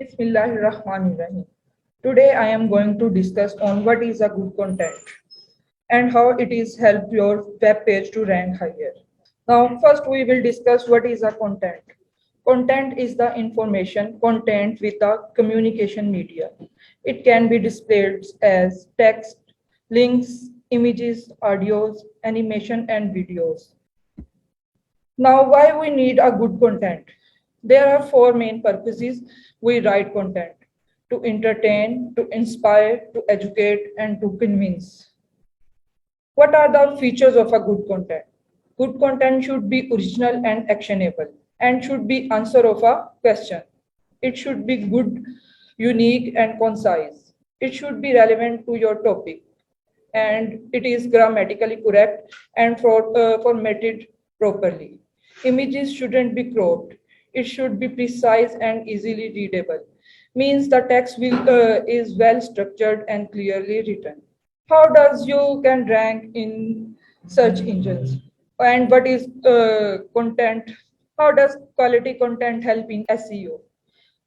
Bismillahirrahmanirrahim. Today I am going to discuss on what is a good content and how it is help your web page to rank higher. Now first we will discuss what is a content. Content is the information content with a communication media. It can be displayed as text, links, images, audios, animation and videos. Now, why we need a good content? There are four main purposes we write content: to entertain, to inspire, to educate, and to convince. What are the features of a good content? Good content should be original and actionable and should be answer of a question. It should be good, unique, and concise. It should be relevant to your topic and it is grammatically correct and formatted properly. Images shouldn't be cropped. It should be precise and easily readable. Means the text is well structured and clearly written. How does you can rank in search engines? And what is content? How does quality content help in SEO?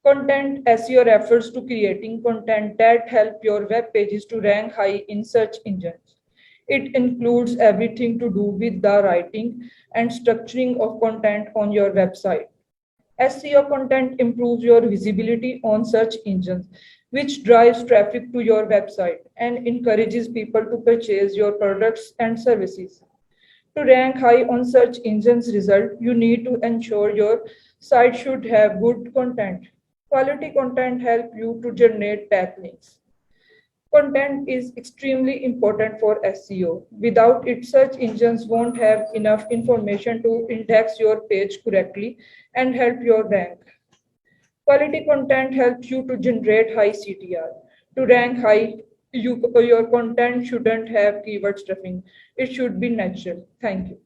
Content SEO refers to creating content that help your web pages to rank high in search engines. It includes everything to do with the writing and structuring of content on your website. SEO content improves your visibility on search engines, which drives traffic to your website and encourages people to purchase your products and services. To rank high on search engines result, you need to ensure your site should have good content. Quality content help you to generate backlinks. Content is extremely important for SEO. Without it, search engines won't have enough information to index your page correctly and help your rank. Quality content helps you to generate high CTR. To rank high, your content shouldn't have keyword stuffing. It should be natural. Thank you.